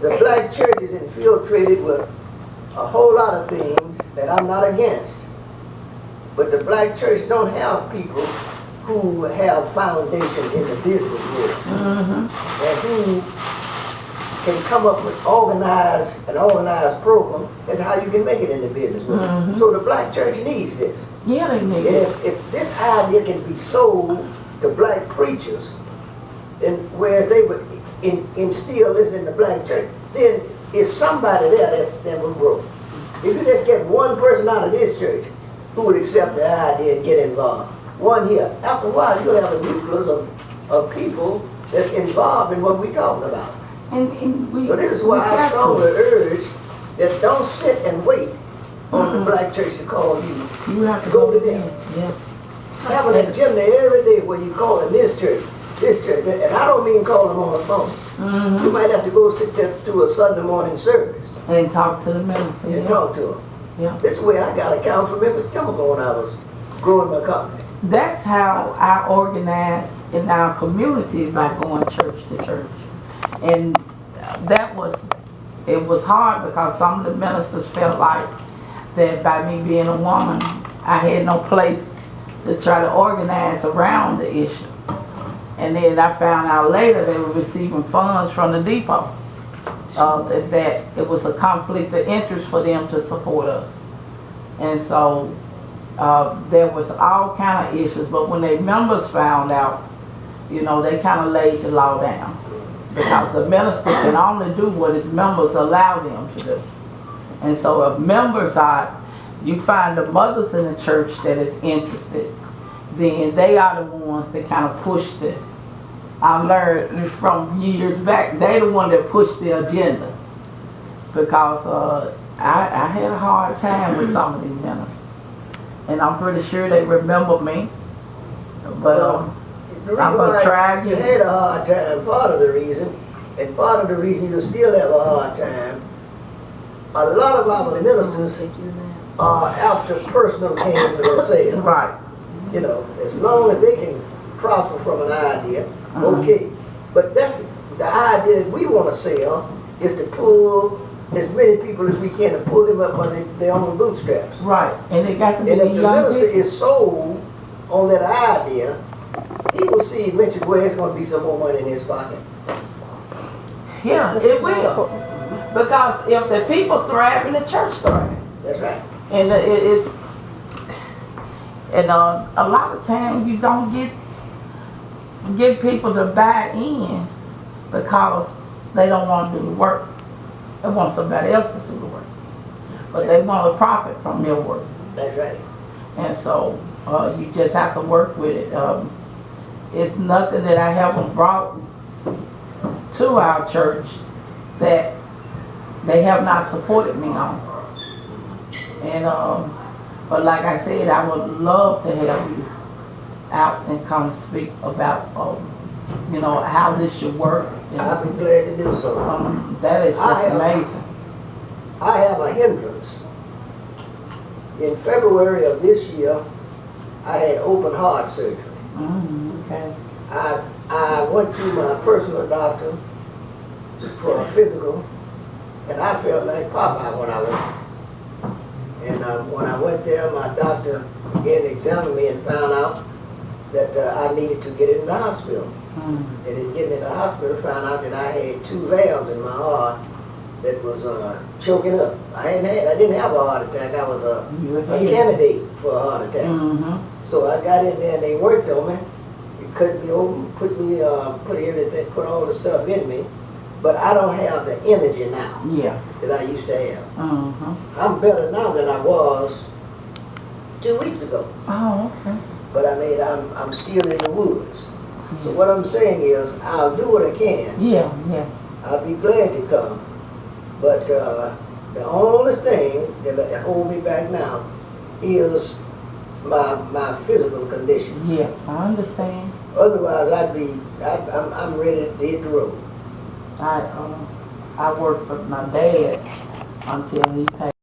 the black church is infiltrated with a whole lot of things that I'm not against. But the black church don't have people who have foundations in the business world. And who can come up with an organized program. That's how you can make it in the business world. So the black church needs this. Yeah, they need it. If this idea can be sold to black preachers, and whereas they would instill this in the black church, then it's somebody there that will grow. If you just get one person out of this church who would accept the idea and get involved, one here, after a while you'll have a nucleus of people that's involved in what we're talking about. So this is why I strongly urge that don't sit and wait on the black church to call you. You have to go to them. Yeah. Have an agenda every day where you call in this church, and I don't mean call them on the phone. You might have to go sit there to a Sunday morning service and talk to the minister. And talk to them. Yeah. This way I got a count from Memphis Chemical when I was growing my company. That's how I organized in our community, by going church to church. And it was hard because some of the ministers felt like that by me being a woman, I had no place to try to organize around the issue. And then I found out later they were receiving funds from the depot. That it was a conflict of interest for them to support us. And so there was all kind of issues, but when their members found out, you know, they kind of laid the law down. Because the minister can only do what his members allow them to do. And so if members you find the mothers in the church that is interested, then they are the ones that kind of push it. I learned from years back, they the one that pushed the agenda. Because I had a hard time with some of these ministers. And I'm pretty sure they remember me. But I'm going to try again. You had a hard time, part of the reason you still have a hard time, a lot of our ministers are after personal gain for themselves. Right. You know, as long as they can prosper from an idea, okay. But that's the idea that we want to sell, is to pull as many people as we can to pull them up by their own bootstraps. Right. And they got to be and if the young minister people is sold on that idea, he will see eventually where it's going to be some more money in his pocket. Yeah, it will. Because if the people thrive, and the church thrive. That's right. And a lot of times you don't get people to buy in because they don't want to do the work. They want somebody else to do the work. But they want to profit from their work. That's right. And so you just have to work with it. It's nothing that I haven't brought to our church that they have not supported me on. And but like I said, I would love to have you out and come speak about you know, how this should work. I'll be glad to do so. That is just amazing. I have a hindrance. In February of this year, I had open heart surgery. Okay. I went to my personal doctor for a physical, and I felt like Popeye when I went. And when I went there, my doctor again examined me and found out that I needed to get in the hospital. And in getting in the hospital, found out that I had 2 valves in my heart that was choking up. I didn't have a heart attack. I was a candidate for a heart attack. So I got in there and they worked on me. It cut me open, put all the stuff in me. But I don't have the energy now that I used to have. I'm better now than I was 2 weeks ago. Oh, okay. But I mean, I'm still in the woods. So what I'm saying is, I'll do what I can. Yeah. I'll be glad to come. But the only thing that holds me back now is my physical condition. Yeah, I understand. Otherwise, I'm ready to hit the road. I worked with my dad until he passed.